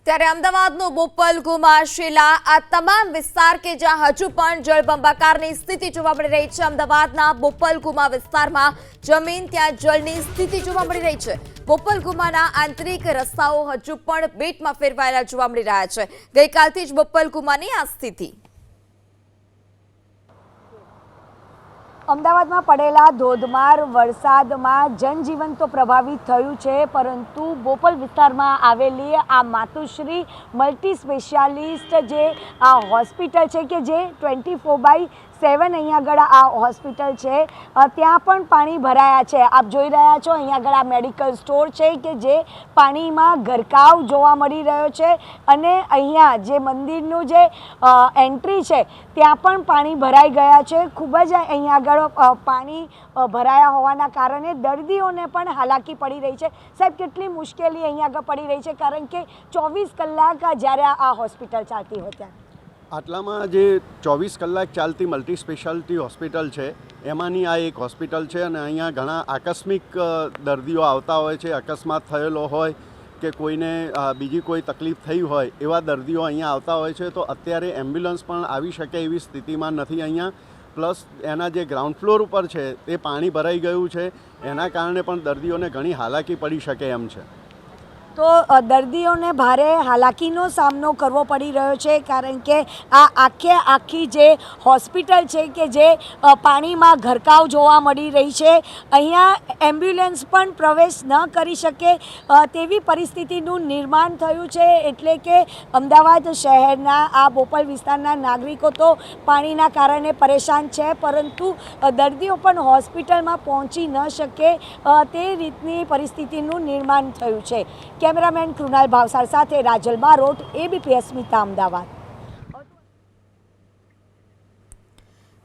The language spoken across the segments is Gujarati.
ત્યારે અમદાવાદનો બોપલ ગુમાશેલા આ તમામ વિસ્તાર કે જ્યાં હજુ પણ જળબંબાકારની સ્થિતિ જોવા મળી રહી છે। અમદાવાદના બોપલ ગુમા વિસ્તારમાં જમીન ત્યાં જળની સ્થિતિ જોવા મળી રહી છે। બોપલ ગુમાના આંતરિક રસ્તાઓ હજુ પણ બેટમાં ફેરવાયેલા જોવા મળી રહ્યા છે। ગઈકાલથી જ બોપલ ગુમાની આ સ્થિતિ। અમદાવાદમાં પડેલા ધોધમાર વરસાદમાં જનજીવન તો પ્રભાવિત થયું છે, પરંતુ બોપલ વિસ્તારમાં આવેલી આ માતુશ્રી મલ્ટી સ્પેશિયાલિસ્ટ જે આ હોસ્પિટલ છે કે જે 24/7 અહીંયા આગળ આ હોસ્પિટલ છે, ત્યાં પણ પાણી ભરાયા છે। આપ જોઈ રહ્યા છો અહીંયા આગળ આ મેડિકલ સ્ટોર છે કે જે પાણીમાં ગરકાવ જોવા મળી રહ્યો છે, અને અહીંયા જે મંદિરનું જે એન્ટ્રી છે ત્યાં પણ પાણી ભરાઈ ગયા છે। ખૂબ જ અહીંયા આગળ પાણી ભરાયા હોવાના કારણે દર્દીઓને પણ હાલાકી પડી રહી છે। સાહેબ, કેટલી મુશ્કેલી અહીંયા આગળ પડી રહી છે, કારણ કે 24 કલાક જ્યારે આ હોસ્પિટલ ચાલતી હોય ત્યાં આટલામાં જે 24 કલાક ચાલતી મલ્ટી સ્પેશિયાલિટી હોસ્પિટલ છે એમાંની આ એક હોસ્પિટલ છે, અને અહીંયા ઘણા આકસ્મિક દર્દીઓ આવતા હોય છે। અકસ્માત થયેલો હોય કે કોઈને બીજી કોઈ તકલીફ થઈ હોય એવા દર્દીઓ અહીંયા આવતા હોય છે। તો અત્યારે એમ્બ્યુલન્સ પણ આવી શકે એવી સ્થિતિમાં નથી અહીંયા। પ્લસ એના જે ગ્રાઉન્ડ ફ્લોર ઉપર છે તે પાણી ભરાઈ ગયું છે, એના કારણે પણ દર્દીઓને ઘણી હાલાકી પડી શકે એમ છે। તો દર્દીઓને ભારે હાલાકીનો સામનો કરવો પડી રહ્યો છે, કારણ કે આ આખી જે હોસ્પિટલ છે કે જે પાણીમાં ગરકાવ જોવા મળી રહી છે। અહીંયા એમ્બ્યુલન્સ પણ પ્રવેશ ન કરી શકે તેવી પરિસ્થિતિનું નિર્માણ થયું છે। એટલે કે અમદાવાદ શહેરના આ બોપલ વિસ્તારના નાગરિકો તો પાણીના કારણે પરેશાન છે, પરંતુ દર્દીઓ પણ હોસ્પિટલમાં પહોંચી ન શકે તે રીતની પરિસ્થિતિનું નિર્માણ થયું છે। કેમેરામેન કૃણાલ ભાવસાર સાથે રાજલ બારોટ, એબીપી અસ્મિતા, અમદાવાદ।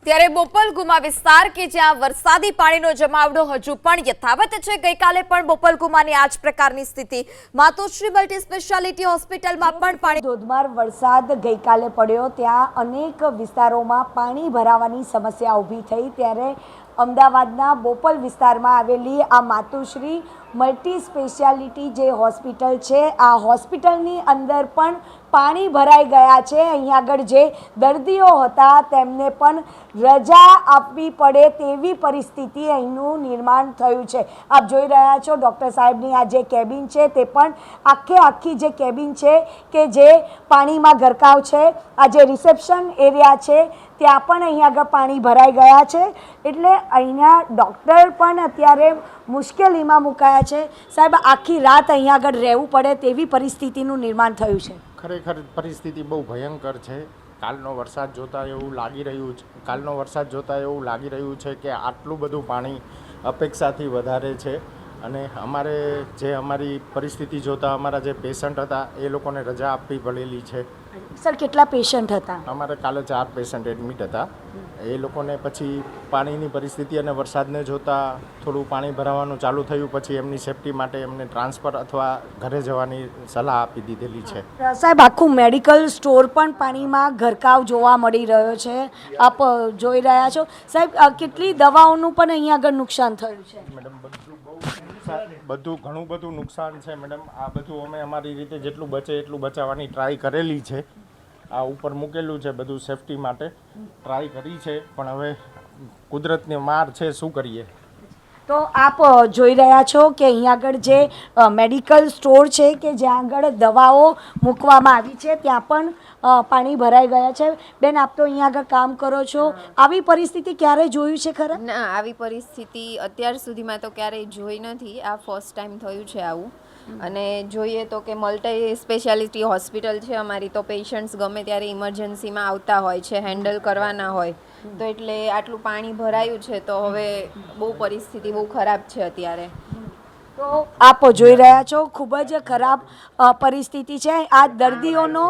ત્યારે બોપલ ગુમા વિસ્તાર કે જ્યાં વરસાદી પાણીનો જમાવડો હજુ પણ યથાવત છે। ગઈકાલે પણ બોપલ ગુમાની આ જ પ્રકારની સ્થિતિ। માતોશ્રી મલ્ટી સ્પેશિયાલિટી હોસ્પિટલમાં પણ પાણી ધોધમાર વરસાદ ગઈકાલે પડ્યો, ત્યાં અનેક વિસ્તારોમાં પાણી ભરાવાની સમસ્યા ઊભી થઈ। ત્યારે અમદાવાદના બોપલ વિસ્તારમાં આવેલી આ માતુશ્રી મલ્ટી સ્પેશિયાલિટી જે હોસ્પિટલ છે, આ હોસ્પિટલની અંદર પણ પાણી ભરાઈ ગયા છે। અહીંયા આગળ જે દર્દીઓ હતા તેમને પણ રજા આપવી પડે તેવી પરિસ્થિતિ અહીંનું નિર્માણ થયું છે। આપ જોઈ રહ્યા છો ડૉક્ટર સાહેબની આ જે કેબિન છે તે પણ આખી જે કેબિન છે કે જે પાણીમાં ગરકાવ છે। આ જે રિસેપ્શન એરિયા છે ત્યાં પણ અહીંયા આગળ પાણી ભરાઈ ગયા છે, એટલે અહીંના ડૉક્ટર પણ અત્યારે મુશ્કેલીમાં મુકાયા છે। સાહેબ, આખી રાત અહીંયા આગળ રહેવું પડે તેવી પરિસ્થિતિનું નિર્માણ થયું છે। ખરેખર પરિસ્થિતિ બહુ ભયંકર છે। કાલનો વરસાદ જોતાં એવું લાગી રહ્યું છે કે આટલું બધું પાણી અપેક્ષાથી વધારે છે, અને અમારી પરિસ્થિતિ જોતાં અમારા જે પેશન્ટ હતા એ લોકોને રજા આપવી પડેલી છે। સર, કેટલા પેશન્ટ હતા? અમારે કાલે 4 પેશન્ટ એડમિટ હતા। એ લોકોને પછી પાણીની પરિસ્થિતિ અને વરસાદને જોતાં થોડું પાણી ભરાવાનું ચાલુ થયું, પછી એમની સેફટી માટે એમને ટ્રાન્સફર અથવા ઘરે જવાની સલાહ આપી દીધેલી છે। સાહેબ, આખું મેડિકલ સ્ટોર પણ પાણીમાં ગરકાવ જોવા મળી રહ્યો છે, આપ જોઈ રહ્યા છો। સાહેબ, કેટલી દવાઓનું પણ અહીંયા આગળ નુકસાન થયું છે? મેડમ, ઘણું બધું નુકસાન છે મેડમ। આ બધું અમે અમારી રીતે જેટલું બચે એટલું બચાવવાની ટ્રાય કરેલી છે। આ ઉપર મૂકેલું છે, બધું સેફટી માટે ટ્રાય કરી છે, પણ હવે કુદરતની માર છે, શું કરીએ। તો આપ જોઈ રહ્યા છો કે અહીંયા આગળ જે મેડિકલ સ્ટોર છે કે જ્યાં આગળ દવાઓ મૂકવામાં આવી છે ત્યાં પણ પાણી ભરાઈ ગયા છે। બેન, આપ તો અહીંયા આગળ કામ કરો છો, આવી પરિસ્થિતિ ક્યારે જોયું છે ખરા? ના, આવી પરિસ્થિતિ અત્યાર સુધીમાં તો ક્યારેય જોઈ નથી। આ ફર્સ્ટ ટાઈમ થયું છે આવું। અને જોઈએ તો કે મલ્ટી સ્પેશિયાલિટી હોસ્પિટલ છે અમારી, તો પેશન્ટ્સ ગમે ત્યારે ઇમરજન્સીમાં આવતા હોય છે, હેન્ડલ કરવાના હોય, તો એટલે આટલું પાણી ભરાયું છે, તો હવે બહુ પરિસ્થિતિ બહુ ખરાબ છે અત્યારે। તો આપ જોઈ રહ્યા છો ખૂબ જ ખરાબ પરિસ્થિતિ છે। આ દર્દીઓનો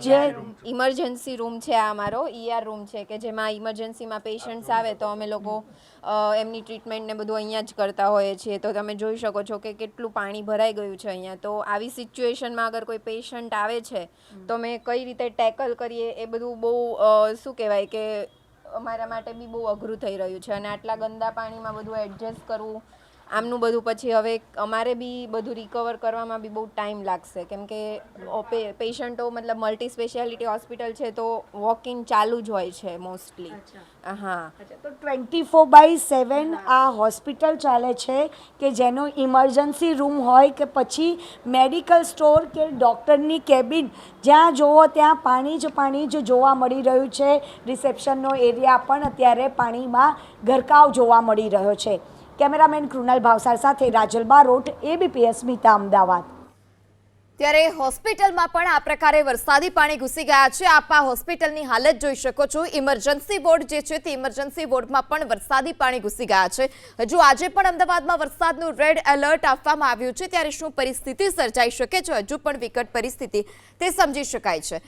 જે ઇમરજન્સી રૂમ છે, આ અમારો ER રૂમ છે કે જેમાં ઇમરજન્સીમાં પેશન્ટ્સ આવે તો અમે લોકો એમની ટ્રીટમેન્ટ ને બધું અહીંયા જ કરતા હોઈએ છીએ। તો તમે જોઈ શકો છો કે કેટલું પાણી ભરાઈ ગયું છે અહીંયા। તો આવી સિચ્યુએશનમાં અગર કોઈ પેશન્ટ આવે છે તો અમે કઈ રીતે ટેકલ કરીએ એ બધું બહુ શું કહેવાય કે અમારા માટે બી બહુ અઘરું થઈ રહ્યું છે, અને આટલા ગંદા પાણીમાં બધું એડજસ્ટ કરવું આમનું બધું પછી હવે અમારે બી બધું રિકવર કરવામાં બી બહુ ટાઈમ લાગશે કેમ કે પેશન્ટો મતલબ મલ્ટી સ્પેશિયાલિટી હોસ્પિટલ છે તો વોક ઇન ચાલુ જ હોય છે મોસ્ટલી. હા તો 24/7 આ હોસ્પિટલ ચાલે છે કે જેનો ઇમરજન્સી રૂમ હોય કે પછી મેડિકલ સ્ટોર કે ડૉક્ટરની કેબિન, જ્યાં જુઓ ત્યાં પાણી જ જોવા મળી રહ્યું છે. રિસેપ્શનનો એરિયા પણ અત્યારે પાણીમાં ગરકાવ જોવા મળી રહ્યો છે. કેમેરામેન કૃણાલ ભાવસાર સાથે રાજલ બારોટ, ABP અસ્મિતા, અમદાવાદ. ત્યારે હોસ્પિટલમાં પણ આ પ્રકારે વરસાદી પાણી ઘૂસી ગયા છે. આપ આ હોસ્પિટલની હાલત જોઈ શકો છો. ઇમરજન્સી વોર્ડ જે છે તે ઇમરજન્સી વોર્ડમાં પણ વરસાદી પાણી ઘૂસી ગયા છે. હજુ આજે પણ અમદાવાદમાં વરસાદનું રેડ એલર્ટ આપવામાં આવ્યું છે. ત્યારે શું પરિસ્થિતિ સર્જાઈ શકે છે, હજુ પણ વિકટ પરિસ્થિતિ તે સમજી શકાય છે.